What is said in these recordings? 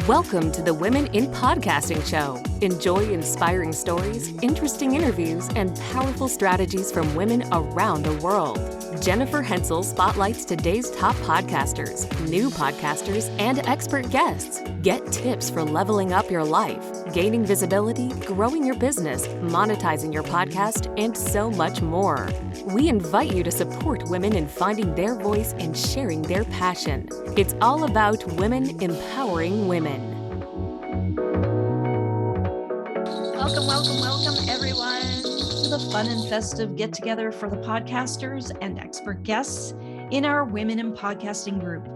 Welcome to the Women in Podcasting Show. Enjoy inspiring stories, interesting interviews, and powerful strategies from women around the world. Jennifer Hensel spotlights today's top podcasters, new podcasters, and expert guests. Get tips for leveling up your life, gaining visibility, growing your business, monetizing your podcast, and so much more. We invite you to support women in finding their voice and sharing their passion. It's all about women empowering women. Welcome, everyone, to the fun and festive get-together for the podcasters and expert guests in our Women in Podcasting group.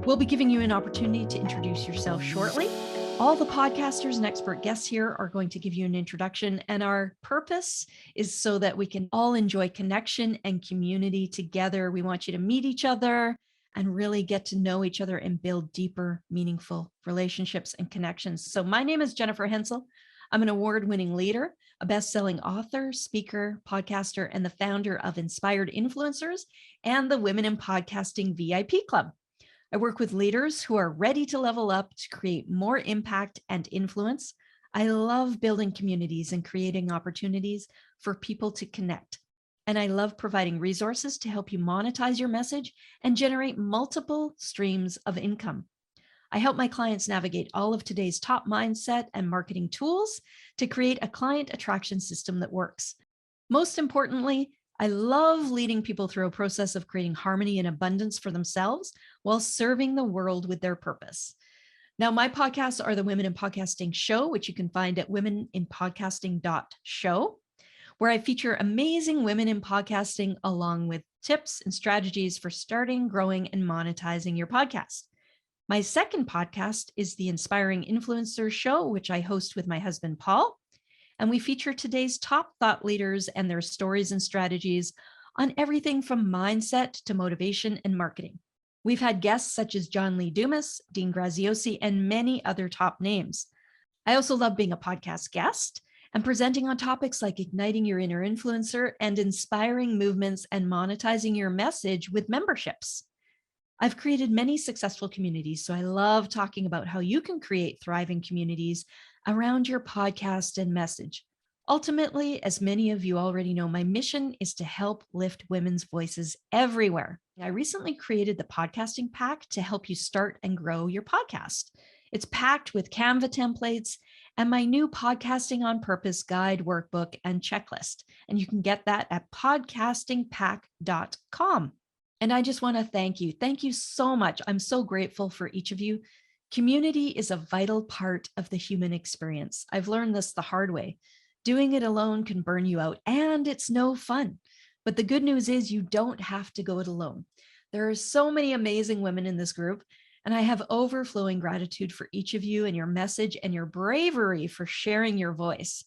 We'll be giving you an opportunity to introduce yourself shortly. All the podcasters and expert guests here are going to give you an introduction, and our purpose is so that we can all enjoy connection and community together. We want you to meet each other and really get to know each other and build deeper, meaningful relationships and connections. So my name is Jennifer Hensel. I'm an award-winning leader, a best-selling author, speaker, podcaster, and the founder of Inspired Influencers and the Women in Podcasting VIP Club. I work with leaders who are ready to level up to create more impact and influence. I love building communities and creating opportunities for people to connect. And I love providing resources to help you monetize your message and generate multiple streams of income. I help my clients navigate all of today's top mindset and marketing tools to create a client attraction system that works. Most importantly, I love leading people through a process of creating harmony and abundance for themselves while serving the world with their purpose. Now, my podcasts are the Women in Podcasting Show, which you can find at womeninpodcasting.show, where I feature amazing women in podcasting along with tips and strategies for starting, growing, and monetizing your podcast. My second podcast is the Inspiring Influencer Show, which I host with my husband, Paul. And we feature today's top thought leaders and their stories and strategies on everything from mindset to motivation and marketing. We've had guests such as John Lee Dumas, Dean Graziosi, and many other top names. I also love being a podcast guest and presenting on topics like igniting your inner influencer and inspiring movements and monetizing your message with memberships. I've created many successful communities, so I love talking about how you can create thriving communities around your podcast and message. Ultimately, as many of you already know, my mission is to help lift women's voices everywhere. I recently created the Podcasting Pack to help you start and grow your podcast. It's packed with Canva templates and my new Podcasting on Purpose guide, workbook, and checklist. And you can get that at podcastingpack.com. And I just want to thank you. Thank you so much. I'm so grateful for each of you. Community is a vital part of the human experience. I've learned this the hard way. Doing it alone can burn you out, and it's no fun. But the good news is you don't have to go it alone. There are so many amazing women in this group, and I have overflowing gratitude for each of you and your message and your bravery for sharing your voice.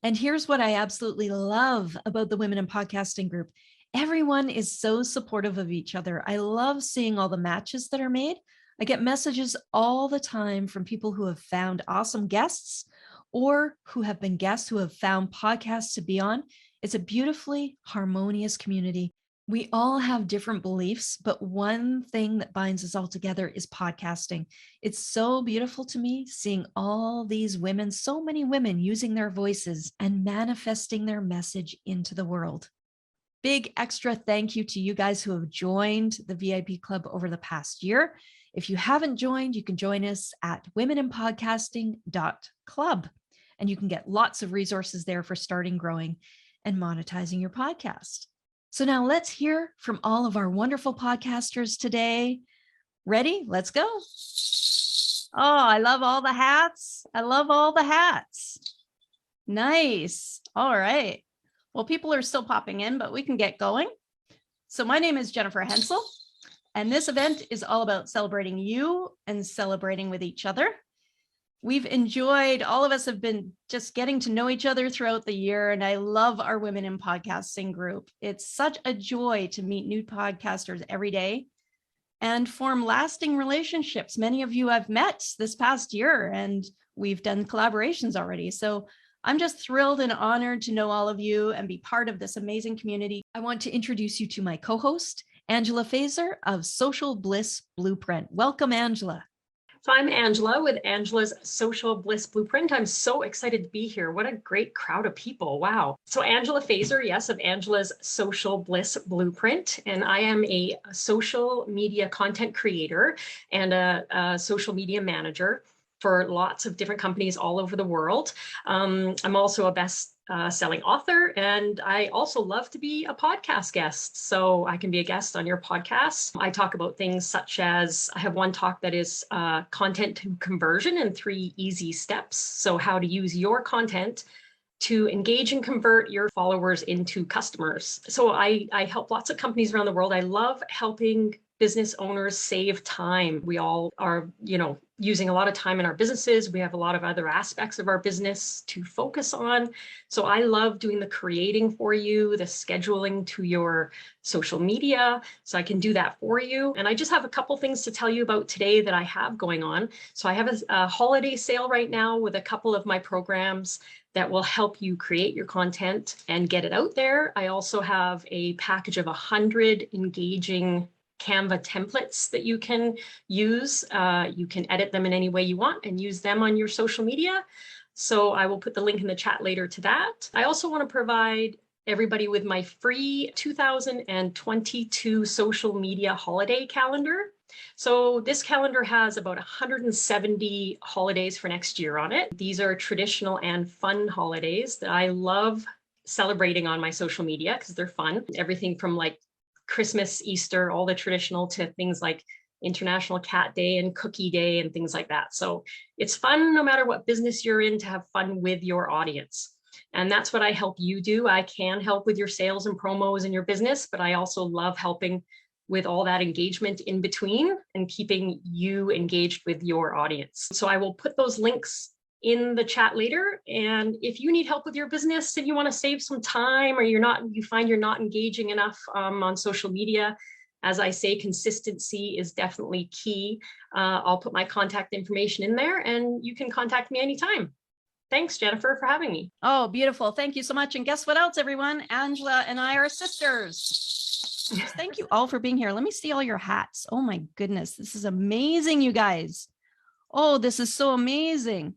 And here's what I absolutely love about the Women in Podcasting group. Everyone is so supportive of each other. I love seeing all the matches that are made. I get messages all the time from people who have found awesome guests or who have been guests who have found podcasts to be on. It's a beautifully harmonious community. We all have different beliefs, but one thing that binds us all together is podcasting. It's so beautiful to me seeing all these women, so many women using their voices and manifesting their message into the world. Big extra thank you to you guys who have joined the VIP Club over the past year. If you haven't joined, you can join us at womeninpodcasting.club, and you can get lots of resources there for starting, growing, and monetizing your podcast. So now let's hear from all of our wonderful podcasters today. Ready? Let's go. Oh, I love all the hats. I love all the hats. Nice. All right. Well, people are still popping in, but we can get going. So my name is Jennifer Hensel, and this event is all about celebrating you and celebrating with each other. All of us have been just getting to know each other throughout the year, and I love our Women in Podcasting group. It's such a joy to meet new podcasters every day and form lasting relationships. Many of you I've met this past year, and we've done collaborations already. So I'm just thrilled and honored to know all of you and be part of this amazing community. I want to introduce you to my co-host, Angela Fazer of Social Bliss Blueprint. Welcome, Angela. So I'm Angela with Angela's Social Bliss Blueprint. I'm so excited to be here. What a great crowd of people. Wow. So Angela Fazer, yes, of Angela's Social Bliss Blueprint. And I am a social media content creator and a social media manager for lots of different companies all over the world. I'm also a best-selling author, and I also love to be a podcast guest. So I can be a guest on your podcast. I talk about things such as, I have one talk that is content to conversion in 3 easy steps. So how to use your content to engage and convert your followers into customers. So I help lots of companies around the world. I love helping business owners save time. We all are, using a lot of time in our businesses. We have a lot of other aspects of our business to focus on. So I love doing the creating for you, the scheduling to your social media. So I can do that for you. And I just have a couple things to tell you about today that I have going on. So I have a holiday sale right now with a couple of my programs that will help you create your content and get it out there. I also have a package of 100 engaging Canva templates that you can use. You can edit them in any way you want and use them on your social media. So I will put the link in the chat later to that. I also want to provide everybody with my free 2022 social media holiday calendar. So this calendar has about 170 holidays for next year on it. These are traditional and fun holidays that I love celebrating on my social media because they're fun. Everything from like Christmas, Easter, all the traditional to things like International Cat Day and Cookie Day and things like that. So it's fun no matter what business you're in to have fun with your audience. And that's what I help you do. I can help with your sales and promos in your business, but I also love helping with all that engagement in between and keeping you engaged with your audience. So I will put those links in the chat later. And if you need help with your business and you want to save some time, or you find you're not engaging enough on social media, as I say, consistency is definitely key. I'll put my contact information in there and you can contact me anytime. Thanks, Jennifer, for having me. Oh, beautiful. Thank you so much. And guess what else, everyone? Angela and I are sisters. Thank you all for being here. Let me see all your hats. Oh my goodness. This is amazing, you guys. Oh, this is so amazing.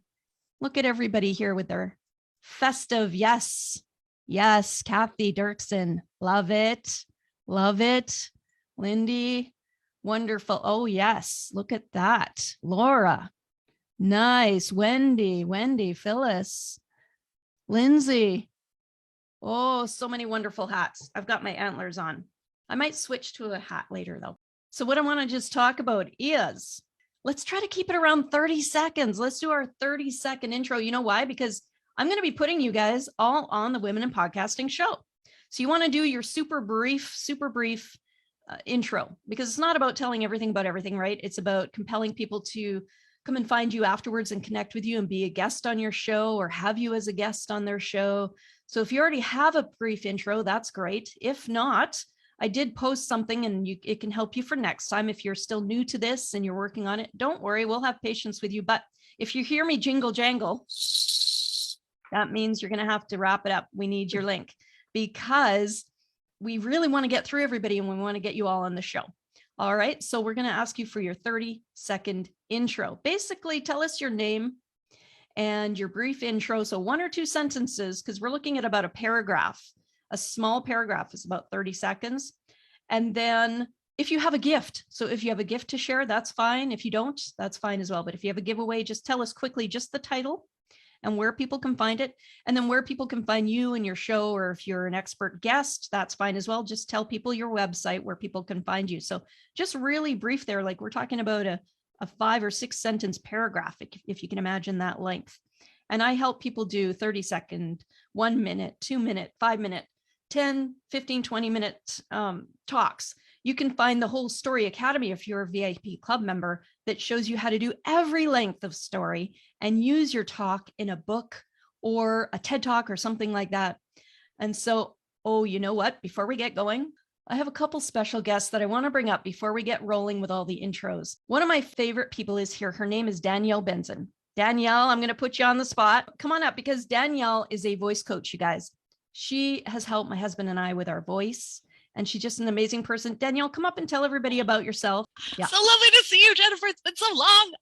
Look at everybody here with their festive. Yes. Yes. Kathy Dirksen. Love it. Love it. Lindy. Wonderful. Oh, yes. Look at that. Laura. Nice. Wendy, Phyllis, Lindsay. Oh, so many wonderful hats. I've got my antlers on. I might switch to a hat later though. So what I want to just talk about is, let's try to keep it around 30 seconds. Let's do our 30-second intro. You know why? Because I'm going to be putting you guys all on the Women in Podcasting show. So you want to do your super brief intro, because it's not about telling everything about everything, right? It's about compelling people to come and find you afterwards and connect with you and be a guest on your show or have you as a guest on their show. So if you already have a brief intro, that's great. If not, I did post something and it can help you for next time. If you're still new to this and you're working on it, don't worry, we'll have patience with you. But if you hear me jingle jangle, that means you're going to have to wrap it up. We need your link because we really want to get through everybody and we want to get you all on the show. All right. So we're going to ask you for your 30-second intro. Basically, tell us your name and your brief intro. So 1 or 2 sentences, because we're looking at about a paragraph. A small paragraph is about 30 seconds. And then if you have a gift, so if you have a gift to share, that's fine. If you don't, that's fine as well. But if you have a giveaway, just tell us quickly just the title and where people can find it. And then where people can find you and your show, or if you're an expert guest, that's fine as well. Just tell people your website where people can find you. So just really brief there, like we're talking about a 5 or 6 sentence paragraph, if you can imagine that length. And I help people do 30-second, 1 minute, 2 minute, 5 minute, 10, 15, 20 minute talks. You can find the Whole Story Academy if you're a VIP club member that shows you how to do every length of story and use your talk in a book or a TED Talk or something like that. And so, oh, you know what? Before we get going, I have a couple special guests that I want to bring up before we get rolling with all the intros. One of my favorite people is here. Her name is Danielle Benson. Danielle, I'm going to put you on the spot. Come on up, because Danielle is a voice coach, you guys. She has helped my husband and I with our voice and she's just an amazing person. Danielle, come up and tell everybody about yourself. Yeah. So lovely to see you, Jennifer. It's been so long.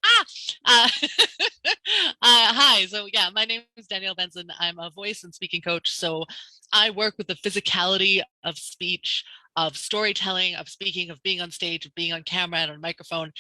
Hi. So yeah, my name is Danielle Benson. I'm a voice and speaking coach. So I work with the physicality of speech, of storytelling, of speaking, of being on stage, of being on camera and on microphone,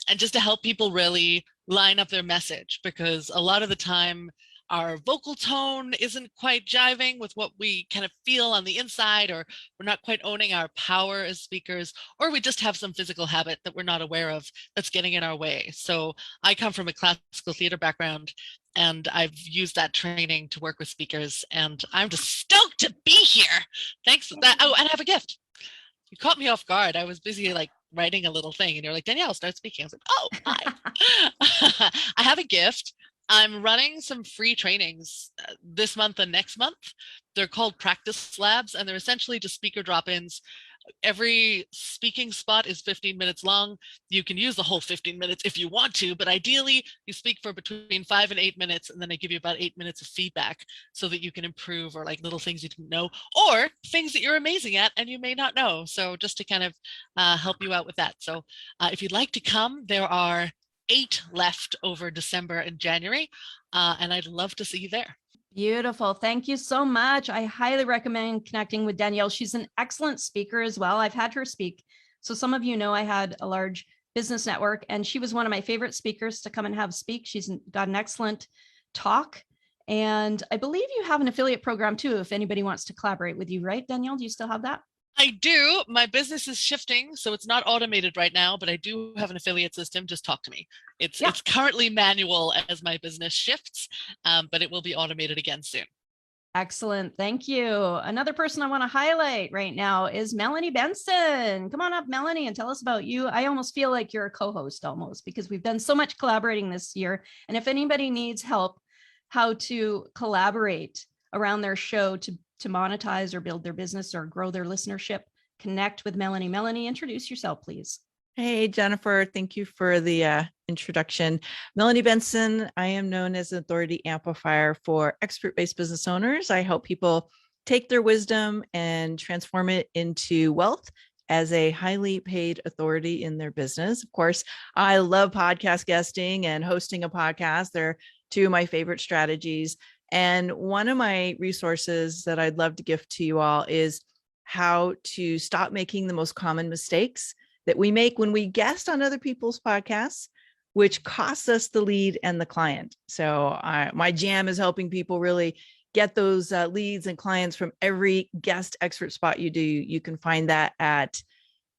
and just to help people really line up their message, because a lot of the time our vocal tone isn't quite jiving with what we kind of feel on the inside, or we're not quite owning our power as speakers, or we just have some physical habit that we're not aware of that's getting in our way. So I come from a classical theater background, and I've used that training to work with speakers, and I'm just stoked to be here. Thanks for that. Oh, and I have a gift. You caught me off guard. I was busy like writing a little thing, and you're like, Danielle, start speaking. I was like, oh, hi. I have a gift. I'm running some free trainings this month and next month. They're called practice labs, and they're essentially just speaker drop-ins. Every speaking spot is 15 minutes long. You can use the whole 15 minutes if you want to, but ideally you speak for between 5 and 8 minutes, and then I give you about 8 minutes of feedback so that you can improve, or like little things you didn't know, or things that you're amazing at and you may not know. So just to kind of help you out with that. So if you'd like to come, there are 8 left over December and January, and I'd love to see you there. Beautiful. Thank you so much. I highly recommend connecting with Danielle. She's an excellent speaker as well. I've had her speak. So some of you know I had a large business network, and she was one of my favorite speakers to come and have speak. She's got an excellent talk. And I believe you have an affiliate program too, if anybody wants to collaborate with you, right, Danielle? Do you still have that? I do. My business is shifting, so it's not automated right now, but I do have an affiliate system. Just talk to me. It's currently manual as my business shifts, but it will be automated again soon. Excellent. Thank you. Another person I want to highlight right now is Melanie Benson. Come on up, Melanie, and tell us about you. I almost feel like you're a co-host almost, because we've done so much collaborating this year. And if anybody needs help how to collaborate around their show to monetize or build their business or grow their listenership, connect with Melanie. Melanie, introduce yourself, please. Hey, Jennifer. Thank you for the introduction. Melanie Benson. I am known as an authority amplifier for expert-based business owners. I help people take their wisdom and transform it into wealth as a highly paid authority in their business. Of course, I love podcast guesting and hosting a podcast. They're two of my favorite strategies. And one of my resources that I'd love to gift to you all is how to stop making the most common mistakes that we make when we guest on other people's podcasts, which costs us the lead and the client. So my jam is helping people really get those leads and clients from every guest expert spot you do. You can find that at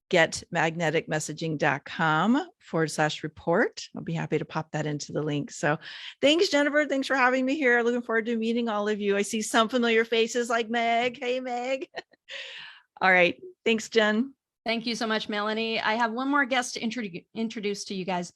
getmagneticmessaging.com/report. I'll be happy to pop that into the link. So thanks, Jennifer. Thanks for having me here. Looking forward to meeting all of you. I see some familiar faces like Meg. Hey, Meg. All right. Thanks, Jen. Thank you so much, Melanie. I have one more guest to introduce to you guys.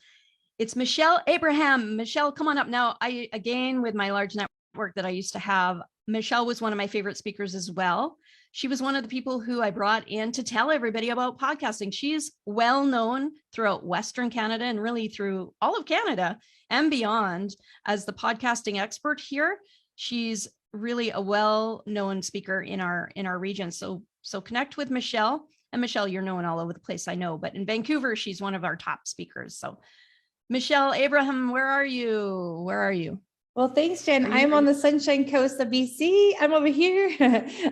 It's Michelle Abraham. Michelle, come on up now. Again, with my large network that I used to have, Michelle was one of my favorite speakers as well. She was one of the people who I brought in to tell everybody about podcasting. She's well known throughout Western Canada and really through all of Canada and beyond as the podcasting expert here. She's really a well-known speaker in our region. So connect with Michelle. And Michelle, you're known all over the place, I know, but in Vancouver, she's one of our top speakers. So Michelle Abraham, where are you? Where are you? Well, thanks, Jen. I'm on the Sunshine Coast of BC. I'm over here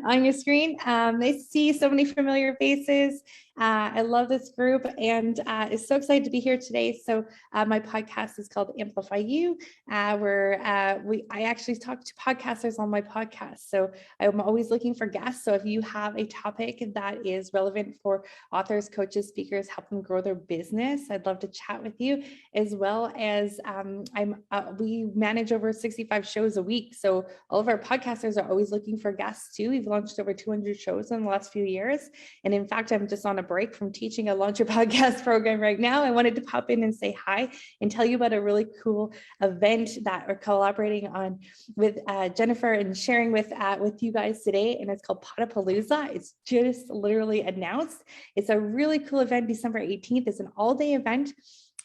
on your screen. Nice to see so many familiar faces. I love this group and is so excited to be here today. So my podcast is called Amplify You, where I actually talk to podcasters on my podcast. So I'm always looking for guests. So if you have a topic that is relevant for authors, coaches, speakers, help them grow their business, I'd love to chat with you, as well as we manage over 65 shows a week. So all of our podcasters are always looking for guests too. We've launched over 200 shows in the last few years. And in fact, I'm just on a break from teaching a Launch Your Podcast program right now. I wanted to pop in and say hi and tell you about a really cool event that we're collaborating on with Jennifer and sharing with you guys today. And it's called Potapalooza. It's just literally announced. It's a really cool event. December 18th is an all-day event.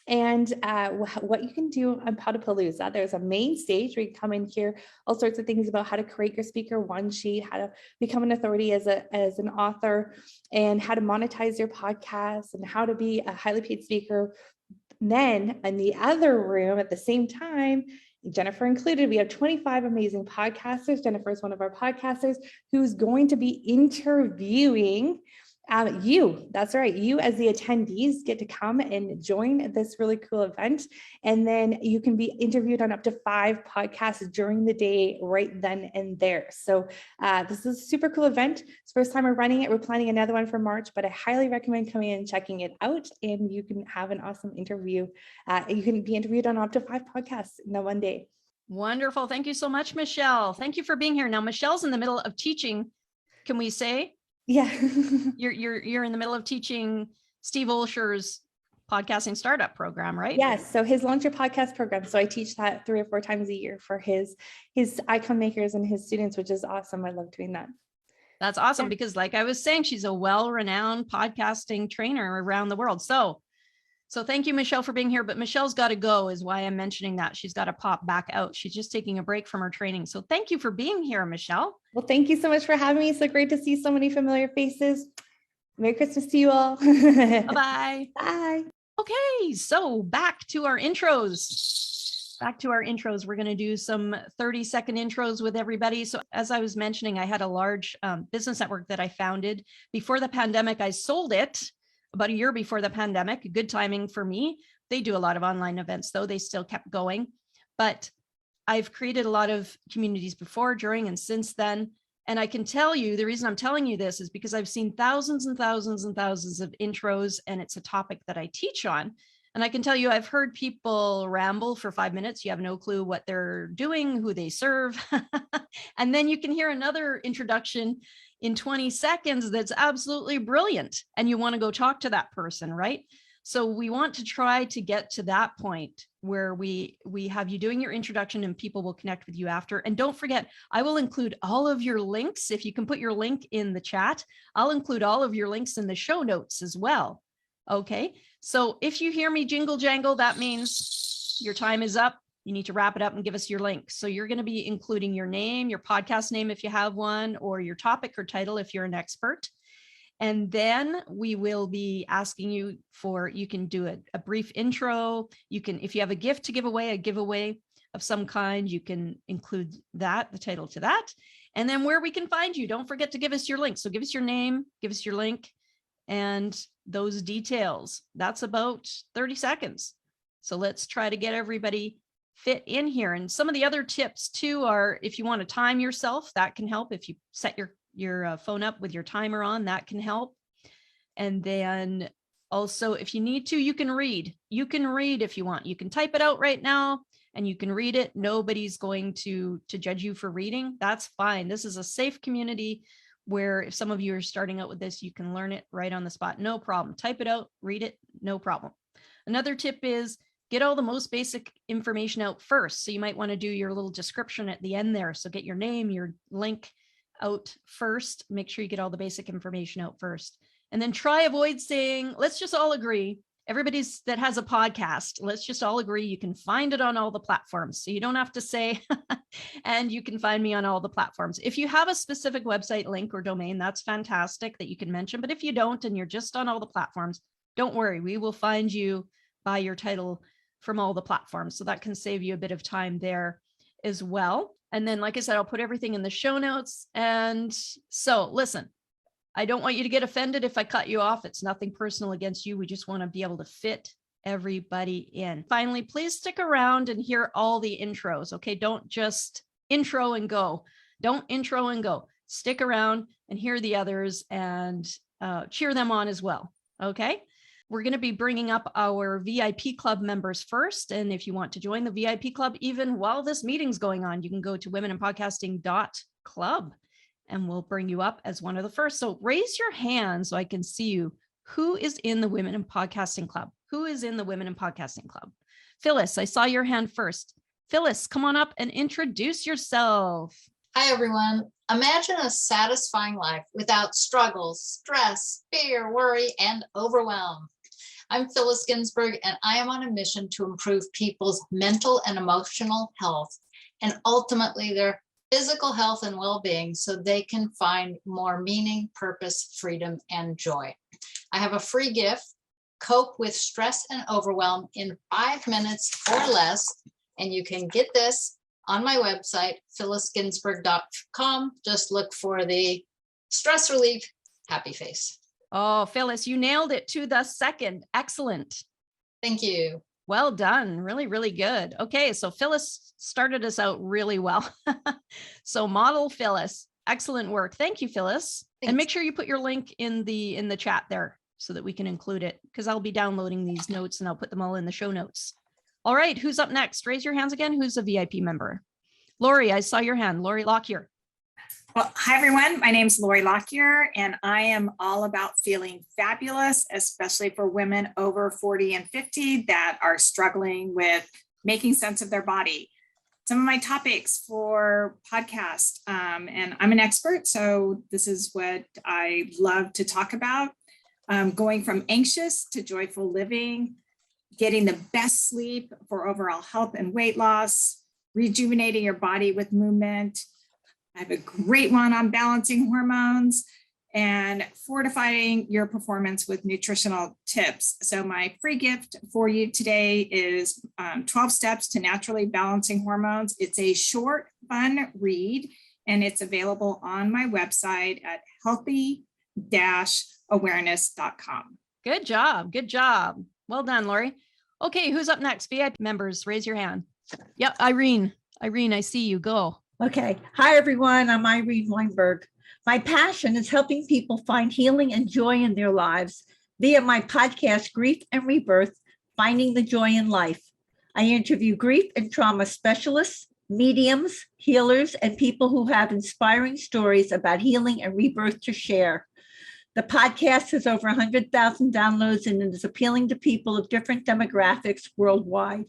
and what you can do on Potapalooza. There's a main stage where you come and hear all sorts of things about how to create your speaker one sheet, how to become an authority as an author, and how to monetize your podcast, and how to be a highly paid speaker. Then in the other room at the same time, Jennifer included, we have 25 amazing podcasters. Jennifer is one of our podcasters who's going to be interviewing you. That's right. You as the attendees get to come and join this really cool event. And then you can be interviewed on up to 5 podcasts during the day right then and there. So this is a super cool event. It's the first time we're running it. We're planning another one for March, but I highly recommend coming in and checking it out. And you can have an awesome interview. You can be interviewed on up to 5 podcasts in one day. Wonderful. Thank you so much, Michelle. Thank you for being here. Now, Michelle's in the middle of teaching. Can we say? Yeah. You're in the middle of teaching Steve Olsher's podcasting startup program, right? Yes. So his Launch Your Podcast program. So I teach that 3 or 4 times a year for his icon makers and his students, which is awesome. I love doing that. That's awesome because like I was saying, she's a well-renowned podcasting trainer around the world. So thank you, Michelle, for being here. But Michelle's got to go is why I'm mentioning that. She's got to pop back out. She's just taking a break from her training. So thank you for being here, Michelle. Well, thank you so much for having me. So great to see so many familiar faces. Merry Christmas to you all. Bye-bye. Bye. Okay, so back to our intros. We're going to do some 30-second intros with everybody. So as I was mentioning, I had a large business network that I founded. Before the pandemic, I sold it about a year before the pandemic. Good timing for me. They do a lot of online events, though. They still kept going. But I've created a lot of communities before, during, and since then. And I can tell you, the reason I'm telling you this is because I've seen thousands and thousands and thousands of intros, and it's a topic that I teach on. And I can tell you, I've heard people ramble for 5 minutes. You have no clue what they're doing, who they serve. And then you can hear another introduction in 20 seconds that's absolutely brilliant. And you want to go talk to that person, right? So we want to try to get to that point where we have you doing your introduction and people will connect with you after. And don't forget, I will include all of your links. If you can put your link in the chat, I'll include all of your links in the show notes as well. Okay. So if you hear me jingle jangle, that means your time is up. You need to wrap it up and give us your link. So you're going to be including your name, your podcast name, if you have one, or your topic or title, if you're an expert. And then we will be asking you you can do a brief intro. You can, if you have a gift to give away, a giveaway of some kind, you can include that, the title to that. And then where we can find you, don't forget to give us your link. So give us your name, give us your link, and those details. That's about 30 seconds. So let's try to get everybody fit in here. And some of the other tips too are, if you want to time yourself, that can help. If you set your phone up with your timer on, that can help. And then also, if you need to, you can read if you want. You can type it out right now and you can read it. Nobody's going to judge you for reading. That's fine. This is a safe community where if some of you are starting out with this, you can learn it right on the spot. No problem. Type it out, read it, no problem. Another tip is get all the most basic information out first. So you might want to do your little description at the end there. So get your name, your link out first. Make sure you get all the basic information out first. And then avoid saying, let's just all agree, everybody's that has a podcast, let's just all agree you can find it on all the platforms. So you don't have to say, and you can find me on all the platforms. If you have a specific website link or domain, that's fantastic that you can mention. But if you don't, and you're just on all the platforms, don't worry, we will find you by your title from all the platforms. So that can save you a bit of time there as well. And then, like I said, I'll put everything in the show notes. And so listen, I don't want you to get offended if I cut you off. It's nothing personal against you. We just want to be able to fit everybody in. Finally, please stick around and hear all the intros. Okay. Don't just intro and go. Don't intro and go. Stick around and hear the others and cheer them on as well. Okay. We're going to be bringing up our VIP club members first. And if you want to join the VIP club, even while this meeting's going on, you can go to womeninpodcasting.club and we'll bring you up as one of the first. So raise your hand so I can see you. Who is in the Women in Podcasting Club? Who is in the Women in Podcasting Club? Phyllis, I saw your hand first. Phyllis, come on up and introduce yourself. Hi, everyone. Imagine a satisfying life without struggles, stress, fear, worry, and overwhelm. I'm Phyllis Ginsburg, and I am on a mission to improve people's mental and emotional health, and ultimately their physical health and well-being, so they can find more meaning, purpose, freedom, and joy. I have a free gift, Cope with Stress and Overwhelm in 5 minutes or less, and you can get this on my website, phyllisginsburg.com. Just look for the stress relief happy face. Oh, Phyllis, you nailed it to the second. Excellent. Thank you. Well done. Really, really good. Okay, so Phyllis started us out really well. So model Phyllis, excellent work. Thank you, Phyllis. Thanks. And make sure you put your link in the chat there so that we can include it, because I'll be downloading these notes and I'll put them all in the show notes. All right, who's up next? Raise your hands again. Who's a VIP member? Lori, I saw your hand. Lori Lockyer. Well, hi, everyone. My name's Lori Lockyer, and I am all about feeling fabulous, especially for women over 40 and 50 that are struggling with making sense of their body. Some of my topics for podcast, and I'm an expert, so this is what I love to talk about. Going from anxious to joyful living, getting the best sleep for overall health and weight loss, rejuvenating your body with movement. I have a great one on balancing hormones and fortifying your performance with nutritional tips. So my free gift for you today is 12 steps to naturally balancing hormones. It's a short, fun read, and it's available on my website at healthy-awareness.com. Good job. Good job. Well done, Lori. Okay, who's up next? VIP members, raise your hand. Yep, Irene. Irene, I see you. Go. Okay. Hi, everyone. I'm Irene Weinberg. My passion is helping people find healing and joy in their lives via my podcast, Grief and Rebirth, Finding the Joy in Life. I interview grief and trauma specialists, mediums, healers, and people who have inspiring stories about healing and rebirth to share. The podcast has over 100,000 downloads and is appealing to people of different demographics worldwide.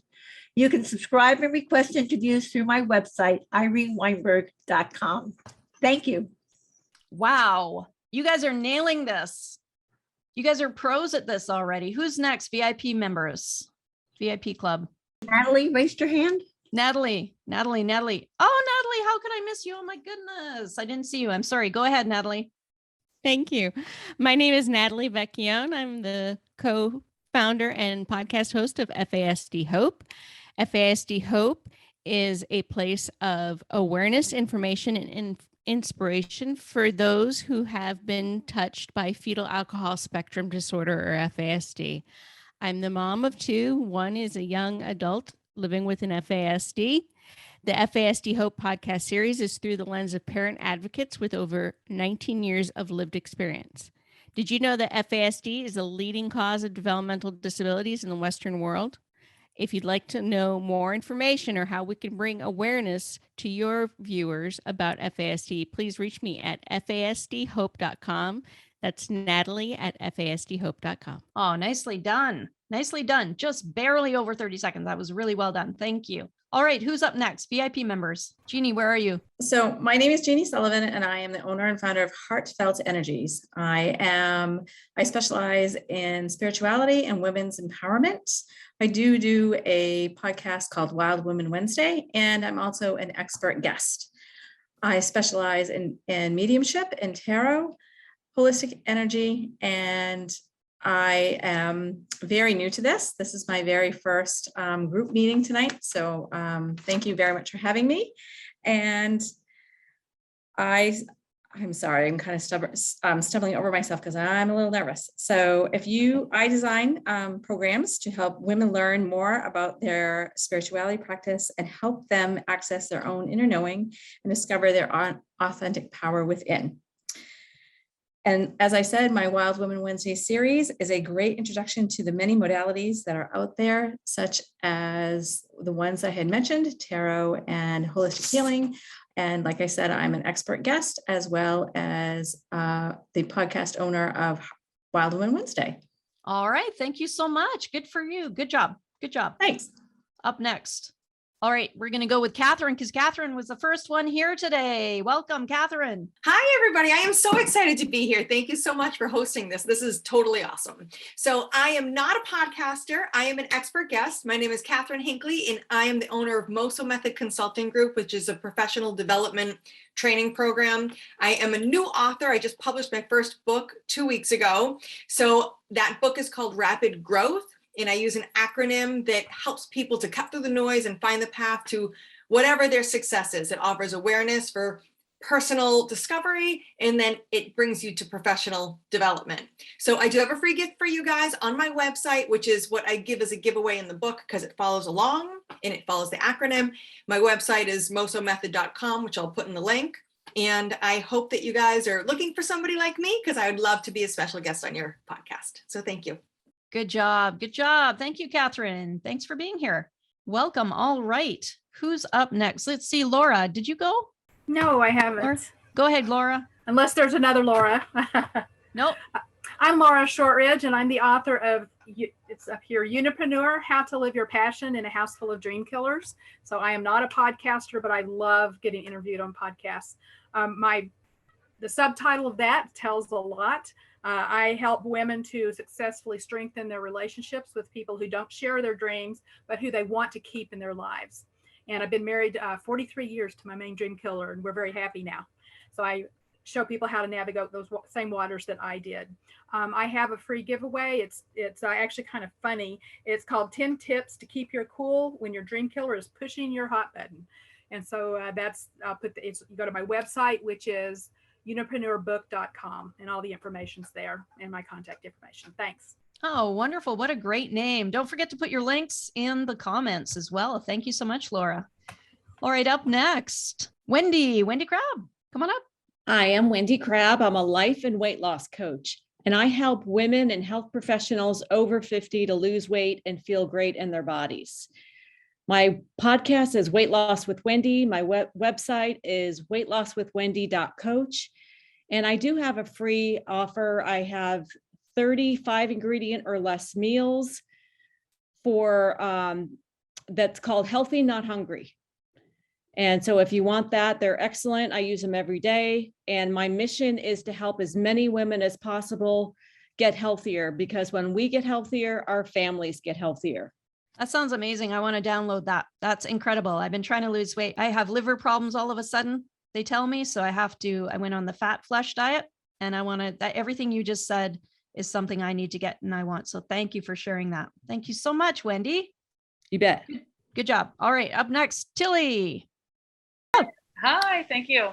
You can subscribe and request interviews through my website, ireneweinberg.com. Thank you. Wow. You guys are nailing this. You guys are pros at this already. Who's next? VIP members, VIP club. Natalie, raised your hand. Natalie. Oh, Natalie, how could I miss you? Oh my goodness. I didn't see you. I'm sorry. Go ahead, Natalie. Thank you. My name is Natalie Vecchione. I'm the co-founder and podcast host of FASD Hope. FASD Hope is a place of awareness, information, and inspiration for those who have been touched by fetal alcohol spectrum disorder, or FASD. I'm the mom of 2. One is a young adult living with an FASD. The FASD Hope podcast series is through the lens of parent advocates with over 19 years of lived experience. Did you know that FASD is a leading cause of developmental disabilities in the Western world? If you'd like to know more information or how we can bring awareness to your viewers about FASD, please reach me at fasdhope.com. That's Natalie at fasdhope.com. Oh, nicely done. Nicely done. Just barely over 30 seconds. That was really well done. Thank you. All right, who's up next? VIP members. Jeannie, where are you? So my name is Jeannie Sullivan, and I am the owner and founder of Heartfelt Energies. I specialize in spirituality and women's empowerment. I do a podcast called Wild Women Wednesday, and I'm also an expert guest. I specialize in mediumship and tarot, holistic energy, and I am very new to this. This is my very first group meeting tonight. So thank you very much for having me. And I'm sorry, I'm kind of stumbling over myself because I'm a little nervous. So I design programs to help women learn more about their spirituality practice and help them access their own inner knowing and discover their authentic power within. And as I said, my Wild Women Wednesday series is a great introduction to the many modalities that are out there, such as the ones I had mentioned, tarot and holistic healing. And like I said, I'm an expert guest as well as the podcast owner of Wild Women Wednesday. All right. Thank you so much. Good for you. Good job. Good job. Thanks. Up next. All right, we're going to go with Catherine because Catherine was the first one here today. Welcome, Catherine. Hi, everybody. I am so excited to be here. Thank you so much for hosting this. This is totally awesome. So I am not a podcaster. I am an expert guest. My name is Catherine Hinckley, and I am the owner of Mosley Method Consulting Group, which is a professional development training program. I am a new author. I just published my first book 2 weeks ago. So that book is called Rapid Growth. And I use an acronym that helps people to cut through the noise and find the path to whatever their success is. It offers awareness for personal discovery, and then it brings you to professional development. So I do have a free gift for you guys on my website, which is what I give as a giveaway in the book because it follows along and it follows the acronym. My website is mosomethod.com, which I'll put in the link. And I hope that you guys are looking for somebody like me because I would love to be a special guest on your podcast. So thank you. Good job. Good job. Thank you, Catherine. Thanks for being here. Welcome. All right. Who's up next? Let's see. Laura, did you go? No, I haven't. Laura? Go ahead, Laura. Unless there's another Laura. Nope. I'm Laura Shortridge, and I'm the author of, it's up here, Unipreneur, How to Live Your Passion in a House Full of Dream Killers. So I am not a podcaster, but I love getting interviewed on podcasts. The subtitle of that tells a lot. I help women to successfully strengthen their relationships with people who don't share their dreams, but who they want to keep in their lives. And I've been married 43 years to my main dream killer, and we're very happy now. So I show people how to navigate those same waters that I did. I have a free giveaway. It's actually kind of funny. It's called 10 Tips to Keep Your Cool When Your Dream Killer is Pushing Your Hot Button. And so you go to my website, which is unipreneurbook.com, and all the information's there and my contact information. Thanks. Oh, wonderful. What a great name. Don't forget to put your links in the comments as well. Thank you so much, Laura. All right, up next, Wendy Crabb. Come on up. I am Wendy Crabb. I'm a life and weight loss coach, and I help women and health professionals over 50 to lose weight and feel great in their bodies. My podcast is Weight Loss with Wendy. My website is weightlosswithwendy.coach. And I do have a free offer. I have 35 ingredient or less meals for that's called Healthy Not Hungry. And so if you want that, they're excellent. I use them every day. And my mission is to help as many women as possible get healthier, because when we get healthier, our families get healthier. That sounds amazing. I want to download that. That's incredible. I've been trying to lose weight. I have liver problems all of a sudden, they tell me. So I went on the fat flush diet, and I want to, everything you just said is something I need to get and I want. So thank you for sharing that. Thank you so much, Wendy. You bet. Good job. All right. Up next, Tilly. Hi, thank you.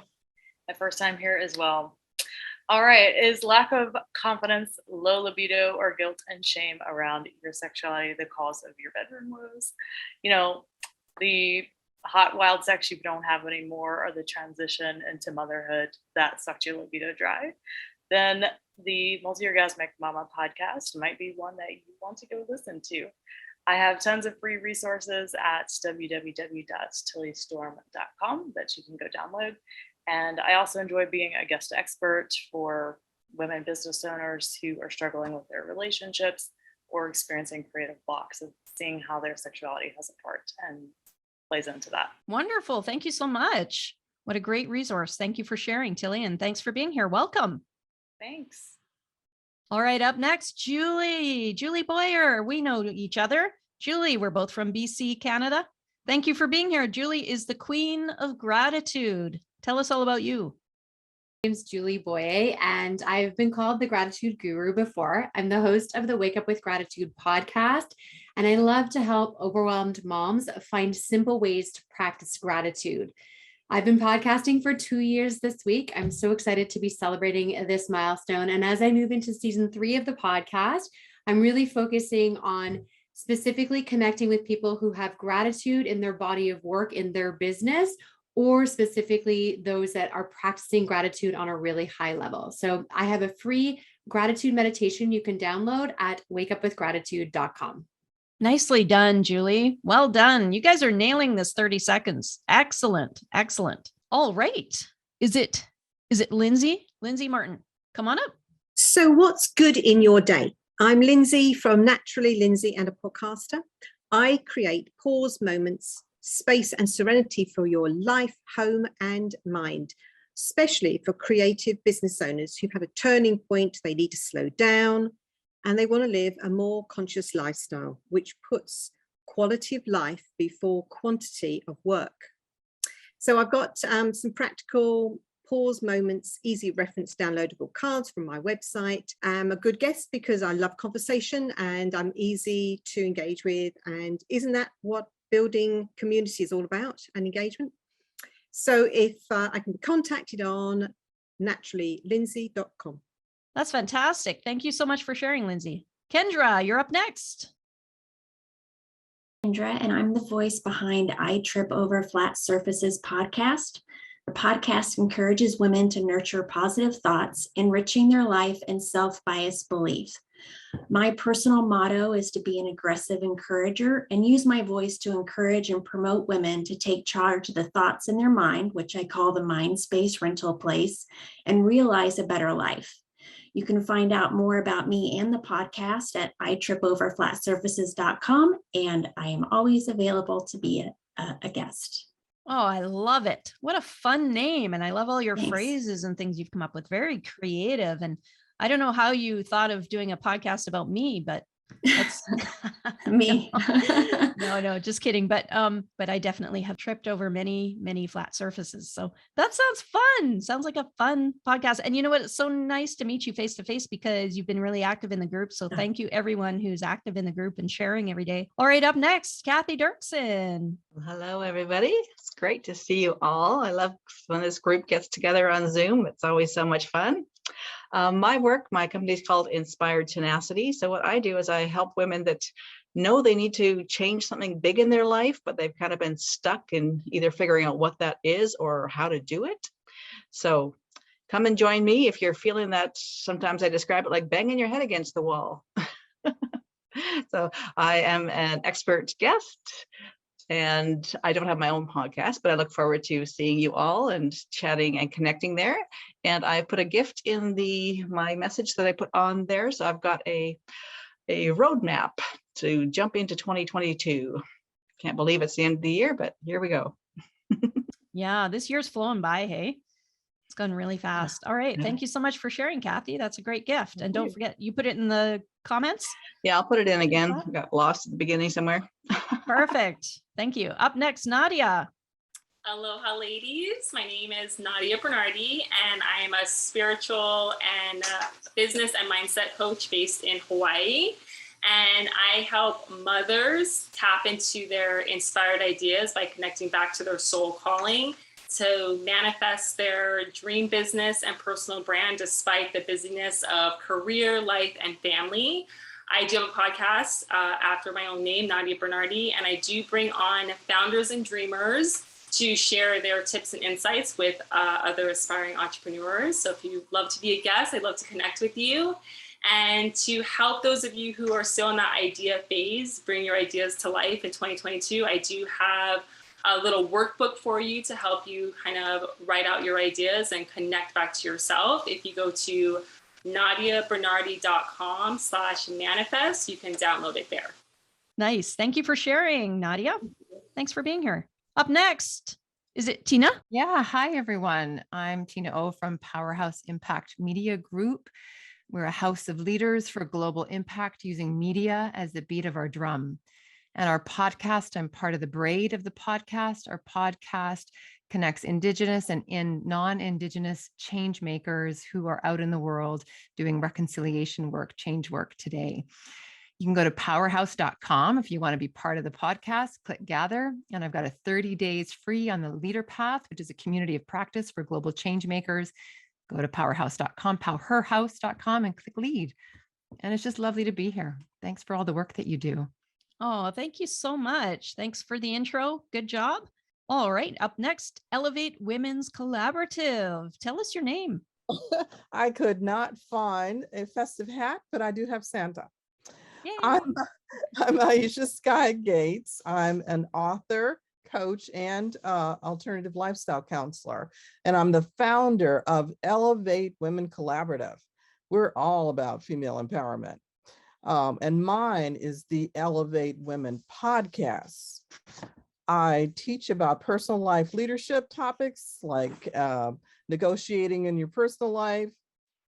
My first time here as well. All right, is lack of confidence, low libido, or guilt and shame around your sexuality the cause of your bedroom woes? You know, the hot, wild sex you don't have anymore, or the transition into motherhood that sucked your libido dry, then the Multi-Orgasmic Mama podcast might be one that you want to go listen to. I have tons of free resources at www.tillystorm.com that you can go download. And I also enjoy being a guest expert for women business owners who are struggling with their relationships or experiencing creative blocks, of seeing how their sexuality has a part and plays into that. Wonderful. Thank you so much. What a great resource. Thank you for sharing, Tilly, and thanks for being here. Welcome. Thanks. All right, up next, Julie Boyer. We know each other. Julie, we're both from BC, Canada. Thank you for being here. Julie is the Queen of Gratitude. Tell us all about you. My name's Julie Boyer, and I've been called the Gratitude Guru before. I'm the host of the Wake Up with Gratitude podcast, and I love to help overwhelmed moms find simple ways to practice gratitude. I've been podcasting for 2 years this week. I'm so excited to be celebrating this milestone. And as I move into season 3 of the podcast, I'm really focusing on specifically connecting with people who have gratitude in their body of work, in their business, or specifically those that are practicing gratitude on a really high level. So I have a free gratitude meditation you can download at wakeupwithgratitude.com. Nicely done, Julie. Well done. You guys are nailing this 30 seconds. Excellent. Excellent. All right. Is it Lindsay? Lindsay Martin, come on up. So what's good in your day? I'm Lindsay from Naturally Lindsay and a podcaster. I create pause moments space and serenity for your life, home and mind, especially for creative business owners who have a turning point, they need to slow down, and they want to live a more conscious lifestyle, which puts quality of life before quantity of work. So I've got some practical pause moments, easy reference downloadable cards from my website. I'm a good guest because I love conversation and I'm easy to engage with. And isn't that what building community is all about, and engagement? So if I can be contacted on naturallylindsay.com. That's fantastic. Thank you so much for sharing, Lindsay. Kendra, you're up next. Kendra, and I'm the voice behind I Trip Over Flat Surfaces podcast. The podcast encourages women to nurture positive thoughts, enriching their life and self-biased belief. My personal motto is to be an aggressive encourager and use my voice to encourage and promote women to take charge of the thoughts in their mind, which I call the mind space rental place, and realize a better life. You can find out more about me and the podcast at itripoverflatsurfaces.com, and I am always available to be a guest. Oh, I love it. What a fun name. And I love all your Thanks. phrases and things you've come up with. Very creative. And I don't know how you thought of doing a podcast about me, but that's me. No, just kidding. But I definitely have tripped over many, many flat surfaces. So that sounds fun. Sounds like a fun podcast. And you know what? It's so nice to meet you face to face because you've been really active in the group. So thank you everyone who's active in the group and sharing every day. All right, up next, Kathy Dirksen. Hello, everybody. It's great to see you all. I love when this group gets together on Zoom. It's always so much fun. My company is called Inspired Tenacity. So what I do is I help women that know they need to change something big in their life, but they've kind of been stuck in either figuring out what that is or how to do it. So come and join me if you're feeling that. Sometimes I describe it like banging your head against the wall. So I am an expert guest. And I don't have my own podcast, but I look forward to seeing you all and chatting and connecting there. And I put a gift in my message that I put on there. So I've got a roadmap to jump into 2022. Can't believe it's the end of the year, but here we go. Yeah, this year's flown by, hey? It's gone really fast. All right. Thank you so much for sharing, Kathy. That's a great gift. And don't forget, you put it in the comments? Yeah, I'll put it in again. I got lost at the beginning somewhere. Perfect. Thank you. Up next, Nadia. Aloha, ladies. My name is Nadia Bernardi, and I am a spiritual and business and mindset coach based in Hawaii. And I help mothers tap into their inspired ideas by connecting back to their soul calling to manifest their dream business and personal brand despite the busyness of career, life, and family. I do have a podcast after my own name, Nadia Bernardi, and I do bring on founders and dreamers to share their tips and insights with other aspiring entrepreneurs. So if you'd love to be a guest, I'd love to connect with you. And to help those of you who are still in that idea phase, bring your ideas to life in 2022, I do have a little workbook for you to help you kind of write out your ideas and connect back to yourself. If you go to nadiabernardi.com/manifest, you can download it there. Nice. Thank you for sharing, Nadia. Thanks for being here. Up next, is it Tina? Yeah. Hi, everyone. I'm Tina O from Powerhouse Impact Media Group. We're a house of leaders for global impact using media as the beat of our drum. And our podcast, I'm part of the braid of the podcast. Our podcast connects Indigenous and non-Indigenous change makers who are out in the world doing reconciliation work, change work today. You can go to powerhouse.com if you want to be part of the podcast, click gather. And I've got a 30 days free on the Leader Path, which is a community of practice for global change makers. Go to powerhouse.com, powerhouse.com, and click lead. And it's just lovely to be here. Thanks for all the work that you do. Oh, thank you so much. Thanks for the intro. Good job. All right. Up next, Elevate Women's Collaborative. Tell us your name. I could not find a festive hat, but I do have Santa. I'm Aisha Sky Gates. I'm an author, coach, and alternative lifestyle counselor. And I'm the founder of Elevate Women Collaborative. We're all about female empowerment. And mine is the Elevate Women podcast. I teach about personal life leadership topics like negotiating in your personal life,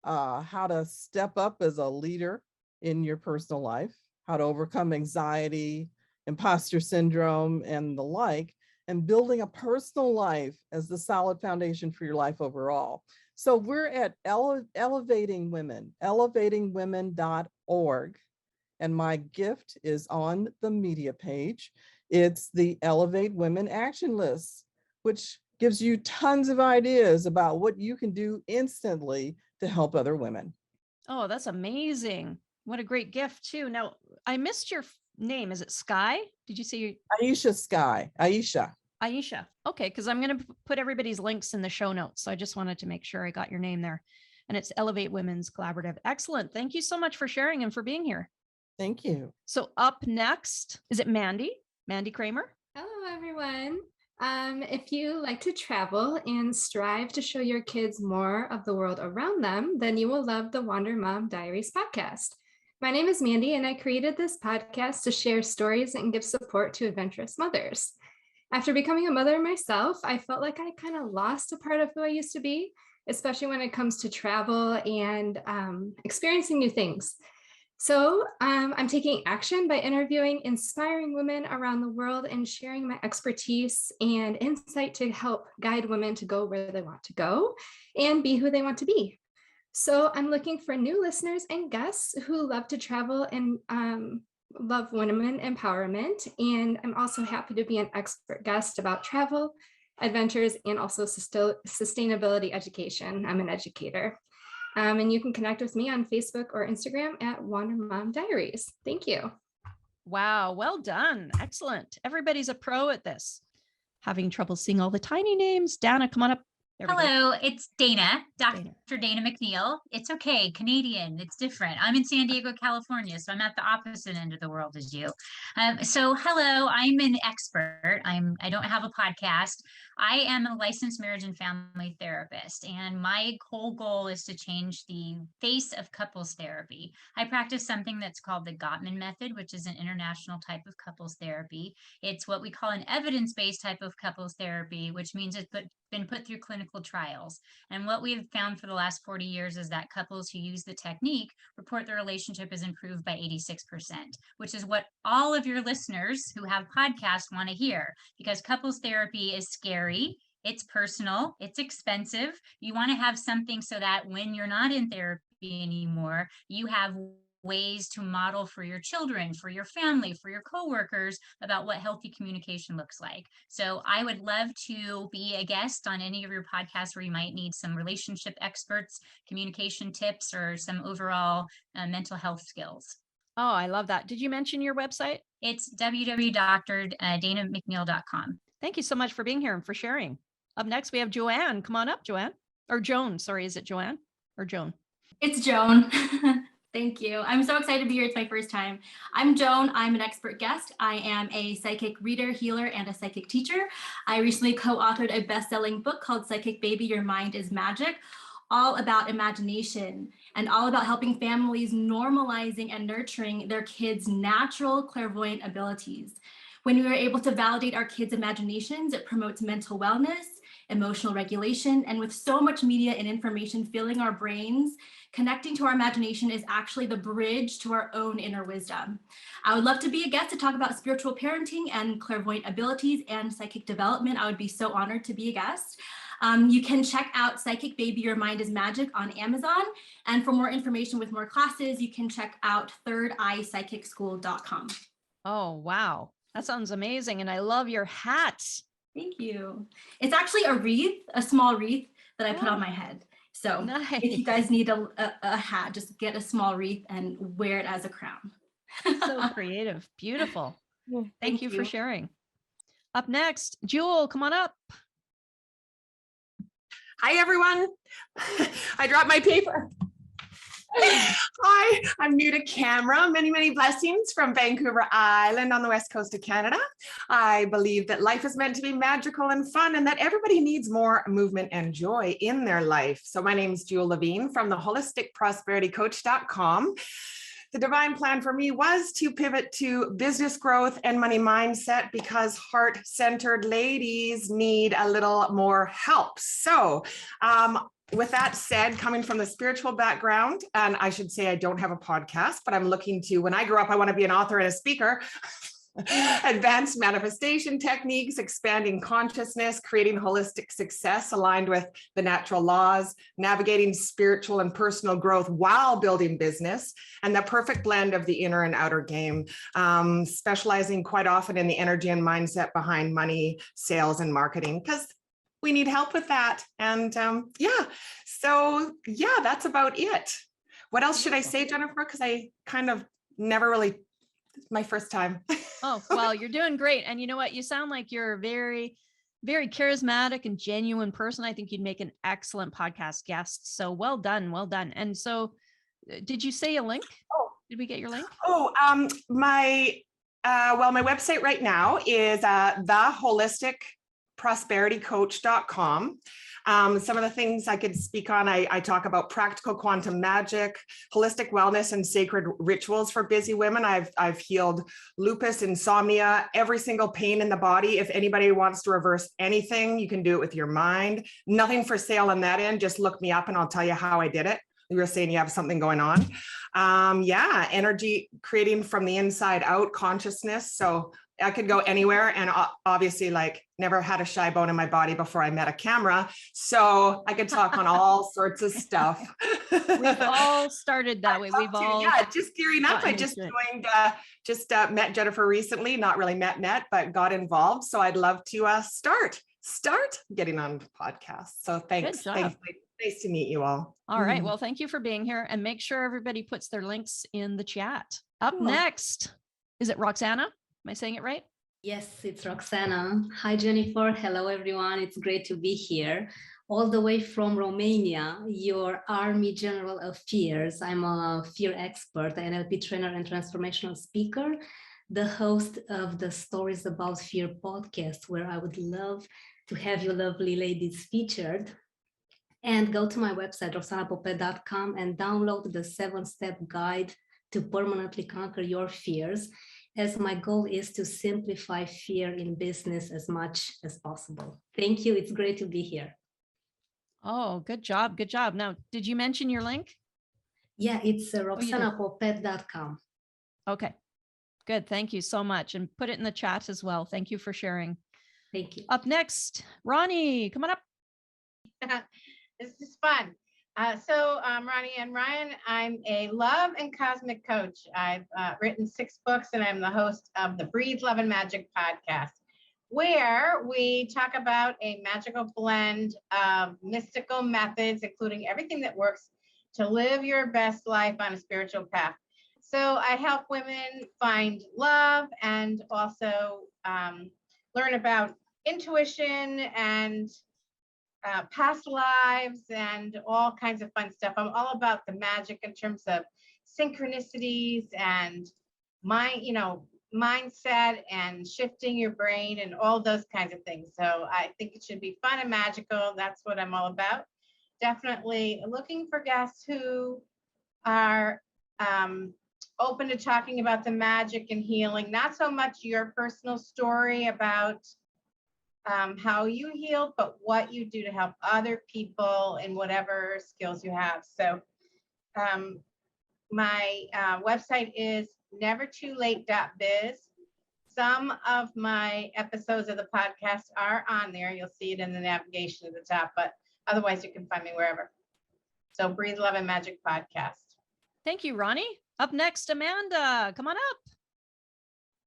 how to step up as a leader in your personal life, how to overcome anxiety, imposter syndrome, and the like, and building a personal life as the solid foundation for your life overall. So we're at Elevating Women, elevatingwomen.org. And my gift is on the media page. It's the Elevate Women Action List, which gives you tons of ideas about what you can do instantly to help other women. Oh, that's amazing. What a great gift too. Now, I missed your name. Is it Sky? Did you say your Aisha Sky, Aisha. Aisha. Okay, because I'm going to put everybody's links in the show notes. So I just wanted to make sure I got your name there. And it's Elevate Women's Collaborative. Excellent. Thank you so much for sharing and for being here. Thank you. So up next, is it Mandy? Mandy Kramer? Hello, everyone. If you like to travel and strive to show your kids more of the world around them, then you will love the Wander Mom Diaries podcast. My name is Mandy, and I created this podcast to share stories and give support to adventurous mothers. After becoming a mother myself, I felt like I kind of lost a part of who I used to be, especially when it comes to travel and experiencing new things. So I'm taking action by interviewing inspiring women around the world and sharing my expertise and insight to help guide women to go where they want to go and be who they want to be. So I'm looking for new listeners and guests who love to travel and love women empowerment. And I'm also happy to be an expert guest about travel, adventures, and also sustainability education. I'm an educator. And you can connect with me on Facebook or Instagram at Wander Mom Diaries. Thank you. Wow, well done. Excellent. Everybody's a pro at this. Having trouble seeing all the tiny names. Dana, come on up. Hello, it's Dana, Dr. Dana Mcneil. It's okay, Canadian, it's different. I'm in San Diego, California, so I'm at the opposite end of the world as you. So hello, I'm an expert. I don't have a podcast. I am a licensed marriage and family therapist, and my whole goal is to change the face of couples therapy. I practice something that's called the Gottman Method, which is an international type of couples therapy. It's what we call an evidence-based type of couples therapy, which means it's been put through clinical trials. And what we've found for the last 40 years is that couples who use the technique report their relationship is improved by 86%, which is what all of your listeners who have podcasts want to hear, because couples therapy is scary. It's personal, it's expensive. You want to have something so that when you're not in therapy anymore, you have ways to model for your children, for your family, for your coworkers about what healthy communication looks like. So I would love to be a guest on any of your podcasts where you might need some relationship experts, communication tips, or some overall mental health skills. Oh, I love that. Did you mention your website? It's www.danamcneil.com. Thank you so much for being here and for sharing. Up next, we have Joanne. Come on up, Joanne. Or Joan. Sorry, is it Joanne or Joan? It's Joan. Thank you. I'm so excited to be here. It's my first time. I'm Joan. I'm an expert guest. I am a psychic reader, healer, and a psychic teacher. I recently co-authored a best-selling book called Psychic Baby, Your Mind is Magic, all about imagination and all about helping families normalizing and nurturing their kids' natural clairvoyant abilities. When we are able to validate our kids' imaginations, it promotes mental wellness, emotional regulation, and with so much media and information filling our brains, connecting to our imagination is actually the bridge to our own inner wisdom. I would love to be a guest to talk about spiritual parenting and clairvoyant abilities and psychic development. I would be so honored to be a guest. You can check out Psychic Baby, Your Mind is Magic on Amazon. And for more information with more classes, you can check out thirdeyepsychicschool.com. Oh, wow. That sounds amazing. And I love your hats. Thank you. It's actually a wreath, a small wreath that I put on my head. So nice. If you guys need a hat, just get a small wreath and wear it as a crown. So creative. Beautiful. Thank you for sharing. Up next, Jewel, come on up. Hi, everyone. I dropped my paper. Hi, I'm new to camera. Many, many blessings from Vancouver Island on the west coast of Canada. I believe that life is meant to be magical and fun and that everybody needs more movement and joy in their life. So my name is Jewel Levine from the holisticprosperitycoach.com. the divine plan for me was to pivot to business growth and money mindset because heart-centered ladies need a little more help. So with that said, coming from the spiritual background, and I should say I don't have a podcast, but I'm looking to, when I grow up, I want to be an author and a speaker. Advanced manifestation techniques, expanding consciousness, creating holistic success aligned with the natural laws, navigating spiritual and personal growth while building business, and the perfect blend of the inner and outer game, specializing quite often in the energy and mindset behind money, sales, and marketing, because we need help with that. And that's about it. What else should I say, Jennifer? Because I kind of never really, my first time. Oh, well, you're doing great. And you know what? You sound like you're a very, very charismatic and genuine person. I think you'd make an excellent podcast guest. So well done. Well done. And so did you say a link? Oh, did we get your link? Oh, my website right now is theholisticprosperitycoach.com. Some of the things I could speak on, I talk about practical quantum magic, holistic wellness, and sacred rituals for busy women. I've healed lupus, insomnia, every single pain in the body. If anybody wants to reverse anything, you can do it with your mind. Nothing for sale on that end. Just look me up and I'll tell you how I did it. You were saying you have something going on. Energy creating from the inside out, consciousness. So I could go anywhere, and obviously never had a shy bone in my body before I met a camera. So I could talk on all sorts of stuff. We've all started that way. We've all just gearing up. I just joined, met Jennifer recently, not really met, but got involved. So I'd love to start getting on podcasts. So thanks. Nice to meet you all. All right. Well, thank you for being here, and make sure everybody puts their links in the chat. Up next, is it Roxana? Am I saying it right? Yes, it's Roxana. Hi, Jennifer. Hello, everyone. It's great to be here. All the way from Romania, your Army General of Fears. I'm a fear expert, NLP trainer and transformational speaker, the host of the Stories About Fear podcast, where I would love to have you lovely ladies featured. And go to my website, roxanapopet.com, and download the 7-step guide to permanently conquer your fears, as my goal is to simplify fear in business as much as possible. Thank you. It's great to be here. Oh, good job. Good job. Now, did you mention your link? Yeah, it's roxanapopet.com. Okay, good. Thank you so much. And put it in the chat as well. Thank you for sharing. Thank you. Up next, Ronnie, come on up. This is fun. So Ronnie and Ryan, I'm a love and cosmic coach. I've written 6 books, and I'm the host of the Breathe, Love, and Magic podcast, where we talk about a magical blend of mystical methods, including everything that works to live your best life on a spiritual path. So I help women find love and also learn about intuition and past lives and all kinds of fun stuff. I'm all about the magic in terms of synchronicities and mindset and shifting your brain and all those kinds of things. So I think it should be fun and magical. That's what I'm all about. Definitely looking for guests who are open to talking about the magic and healing, not so much your personal story about how you healed, but what you do to help other people in whatever skills you have. So my website is nevertoolate.biz. Some of my episodes of the podcast are on there. You'll see it in the navigation at the top, but otherwise you can find me wherever. So Breathe, Love, and Magic podcast. Thank you, Ronnie. Up next, Amanda, come on up.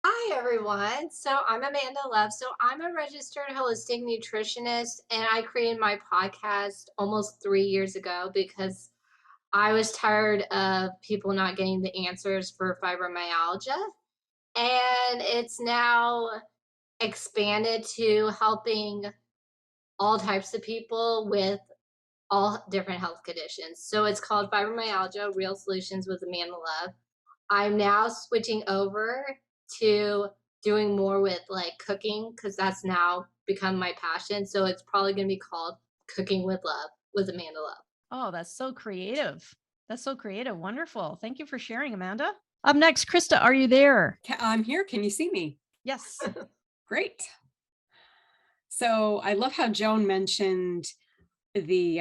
Hi, everyone. So I'm Amanda Love. So I'm a registered holistic nutritionist, and I created my podcast almost 3 years ago because I was tired of people not getting the answers for fibromyalgia. And it's now expanded to helping all types of people with all different health conditions. So it's called Fibromyalgia, Real Solutions with Amanda Love. I'm now switching over to doing more with cooking, because that's now become my passion. So it's probably going to be called Cooking with Love with Amanda Love. Oh, that's so creative. That's so creative. Wonderful. Thank you for sharing, Amanda. Up next, Krista, are you there? I'm here. Can you see me? Yes. Great. So I love how Joan mentioned the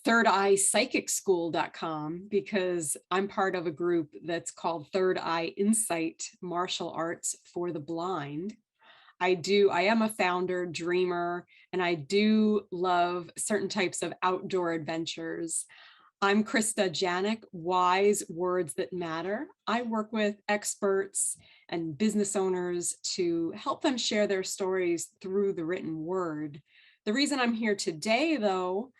thirdeyepsychicschool.com, because I'm part of a group that's called Third Eye Insight Martial Arts for the Blind. I am a founder, dreamer, and I do love certain types of outdoor adventures. I'm Krista Janik, Wise Words That Matter. I work with experts and business owners to help them share their stories through the written word. The reason I'm here today, though,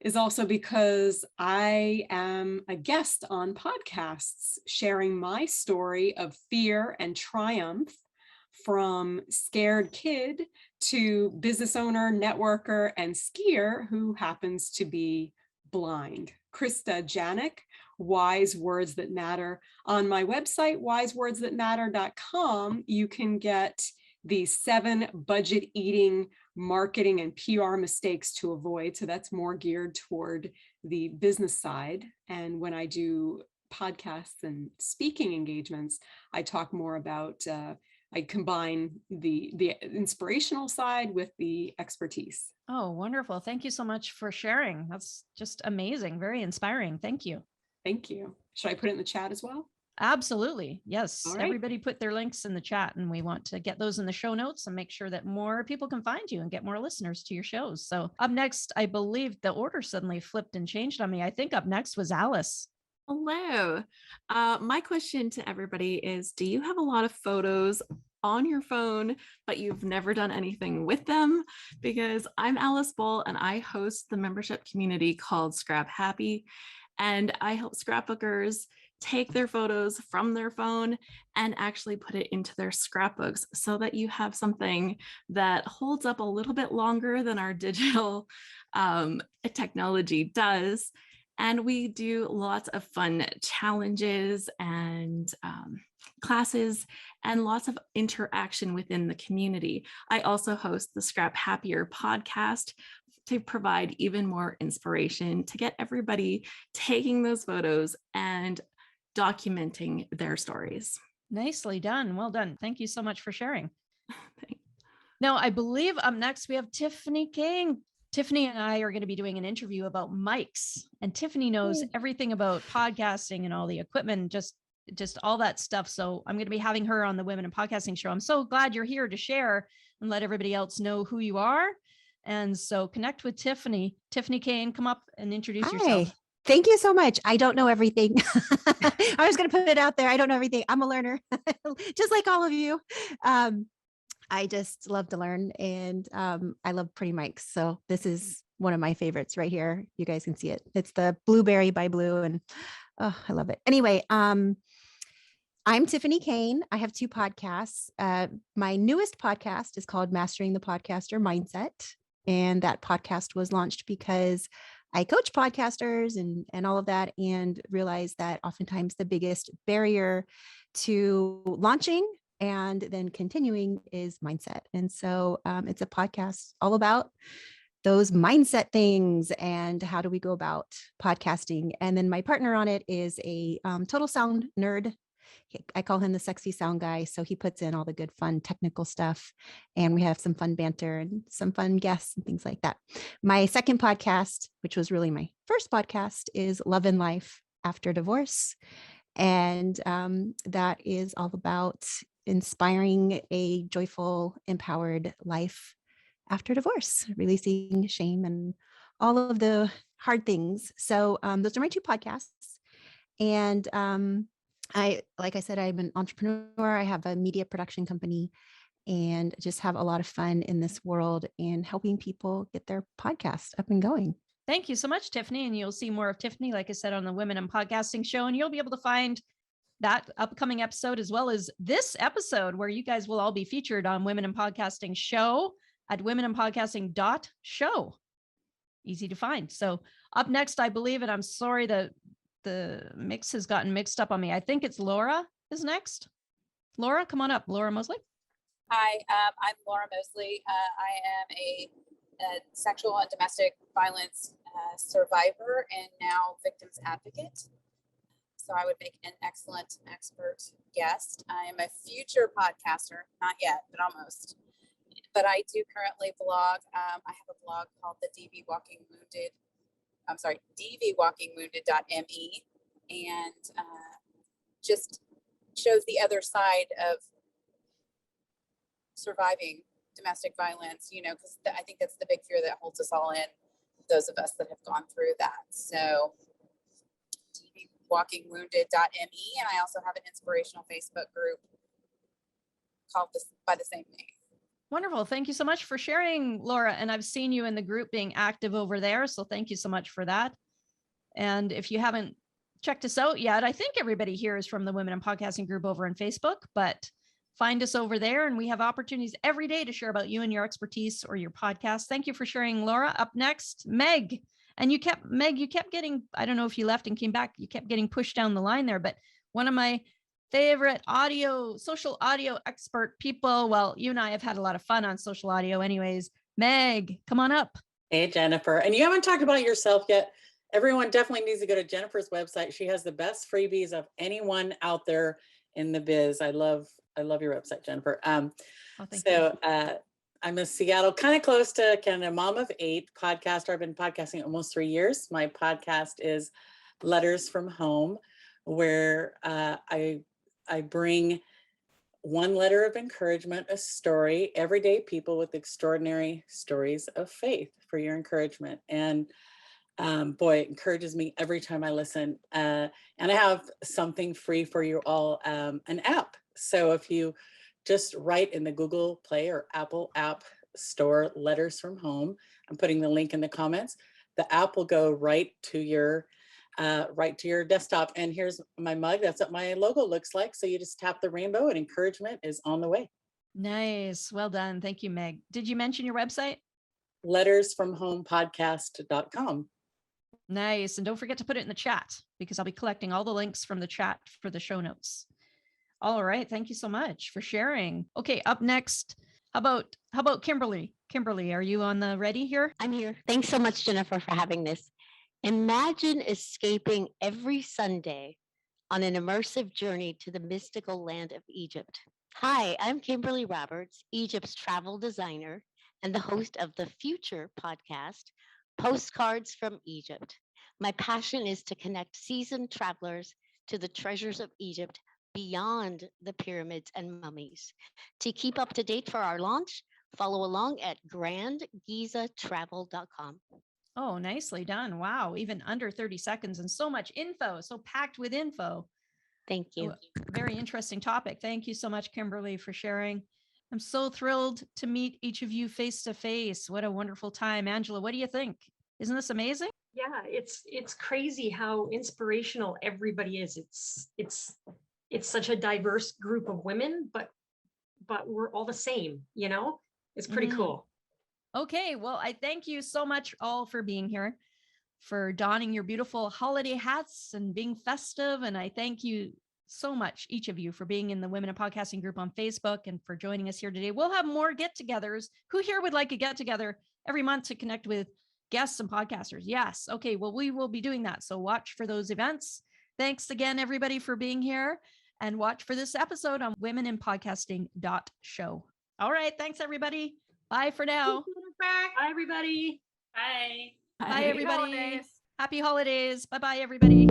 is also because I am a guest on podcasts, sharing my story of fear and triumph, from scared kid to business owner, networker, and skier who happens to be blind. Krista Janik, Wise Words That Matter. On my website, wisewords.matter.com, you can get the 7 budget eating, marketing, and PR mistakes to avoid. So that's more geared toward the business side. And when I do podcasts and speaking engagements, I talk more about, I combine the inspirational side with the expertise. Oh, wonderful. Thank you so much for sharing. That's just amazing. Very inspiring. Thank you. Thank you. Should I put it in the chat as well? Absolutely. Yes. All right. Everybody put their links in the chat, and we want to get those in the show notes and make sure that more people can find you and get more listeners to your shows. So up next, I believe the order suddenly flipped and changed on me. I think up next was Alice. Hello. My question to everybody is, do you have a lot of photos on your phone, but you've never done anything with them? Because I'm Alice Bull and I host the membership community called Scrap Happy. And I help scrapbookers take their photos from their phone and actually put it into their scrapbooks so that you have something that holds up a little bit longer than our digital technology does. And we do lots of fun challenges and classes and lots of interaction within the community. I also host the Scrap Happier podcast to provide even more inspiration to get everybody taking those photos and documenting their stories. Nicely done. Well done. Thank you so much for sharing. Now, I believe up next we have Tiffany King. Tiffany and I are going to be doing an interview about mics, and Tiffany knows everything about podcasting and all the equipment, just all that stuff. So I'm going to be having her on the Women in Podcasting show. I'm so glad you're here to share and let everybody else know who you are. And so connect with Tiffany. Tiffany Kane, come up and introduce yourself. Thank you so much. I don't know everything. I was going to put it out there. I don't know everything. I'm a learner, just like all of you. I just love to learn, and I love pretty mics. So this is one of my favorites right here. You guys can see it. It's the Blueberry by Blue, and oh, I love it. Anyway, I'm Tiffany Kane. I have 2 podcasts. My newest podcast is called Mastering the Podcaster Mindset. And that podcast was launched because I coach podcasters and all of that, and realized that oftentimes the biggest barrier to launching and then continuing is mindset. And so it's a podcast all about those mindset things and how do we go about podcasting. And then my partner on it is a total sound nerd. I call him the sexy sound guy. So he puts in all the good, fun, technical stuff. And we have some fun banter and some fun guests and things like that. My second podcast, which was really my first podcast, is Love and Life After Divorce. And that is all about inspiring a joyful, empowered life after divorce, releasing shame and all of the hard things. So those are my 2 podcasts. And like I said, I'm an entrepreneur. I have a media production company and just have a lot of fun in this world and helping people get their podcast up and going. Thank you so much, Tiffany. And you'll see more of Tiffany, like I said, on the Women in Podcasting show, and you'll be able to find that upcoming episode as well as this episode where you guys will all be featured on Women in Podcasting show at womeninpodcasting.show. Easy to find. So up next, I believe, and I'm sorry that the mix has gotten mixed up on me. I think it's Laura is next. Laura, come on up. Laura Mosley. Hi, I'm Laura Mosley. I am a sexual and domestic violence survivor and now victims advocate. So I would make an excellent expert guest. I am a future podcaster, not yet, but almost. But I do currently blog. I have a blog called the dvwalkingwounded.me, and just shows the other side of surviving domestic violence, because I think that's the big fear that holds us all in, those of us that have gone through that. So dvwalkingwounded.me, and I also have an inspirational Facebook group called by the same name. Wonderful. Thank you so much for sharing, Laura. And I've seen you in the group being active over there. So thank you so much for that. And if you haven't checked us out yet, I think everybody here is from the Women in Podcasting group over on Facebook, but find us over there. And we have opportunities every day to share about you and your expertise or your podcast. Thank you for sharing, Laura. Up next, Meg. And you kept getting, I don't know if you left and came back, you kept getting pushed down the line there, but one of my favorite social audio expert people. Well, you and I have had a lot of fun on social audio anyways. Meg, come on up. Hey, Jennifer. And you haven't talked about yourself yet. Everyone definitely needs to go to Jennifer's website. She has the best freebies of anyone out there in the biz. I love your website, Jennifer. I'm in Seattle, kind of close to Canada, mom of 8, podcaster. I've been podcasting almost 3 years. My podcast is Letters from Home, where I bring one letter of encouragement, a story, everyday people with extraordinary stories of faith for your encouragement. And boy, it encourages me every time I listen. And I have something free for you all, an app. So if you just write in the Google Play or Apple App Store, Letters from Home, I'm putting the link in the comments, the app will go right to your desktop. And here's my mug. That's what my logo looks like. So you just tap the rainbow and encouragement is on the way. Nice. Well done. Thank you, Meg. Did you mention your website? lettersfromhomepodcast.com. Nice. And don't forget to put it in the chat because I'll be collecting all the links from the chat for the show notes. All right. Thank you so much for sharing. Okay. Up next, how about Kimberly? Kimberly, are you on the ready here? I'm here. Thanks so much, Jennifer, for having this. Imagine escaping every Sunday on an immersive journey to the mystical land of Egypt. Hi, I'm Kimberly Roberts, Egypt's travel designer and the host of the Future podcast, Postcards from Egypt. My passion is to connect seasoned travelers to the treasures of Egypt beyond the pyramids and mummies. To keep up to date for our launch, follow along at grandgizatravel.com. Oh, nicely done. Wow. Even under 30 seconds and so much info, so packed with info. Thank you. Very interesting topic. Thank you so much, Kimberly, for sharing. I'm so thrilled to meet each of you face to face. What a wonderful time. Angela, what do you think? Isn't this amazing? Yeah, it's crazy how inspirational everybody is. It's such a diverse group of women, but we're all the same, It's pretty cool. Okay, well, I thank you so much all for being here, for donning your beautiful holiday hats and being festive. And I thank you so much, each of you, for being in the Women in Podcasting group on Facebook and for joining us here today. We'll have more get-togethers. Who here would like a get-together every month to connect with guests and podcasters? Yes. Okay, well, we will be doing that. So watch for those events. Thanks again, everybody, for being here. And watch for this episode on womeninpodcasting.show. All right, thanks, everybody. Bye for now. Bye, everybody. Bye. Bye, everybody. Happy holidays. Bye-bye, everybody.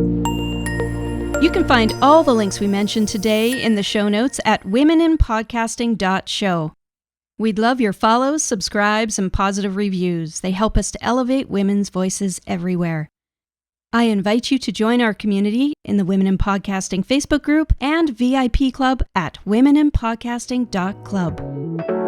You can find all the links we mentioned today in the show notes at womeninpodcasting.show. We'd love your follows, subscribes, and positive reviews. They help us to elevate women's voices everywhere. I invite you to join our community in the Women in Podcasting Facebook group and VIP club at womeninpodcasting.club.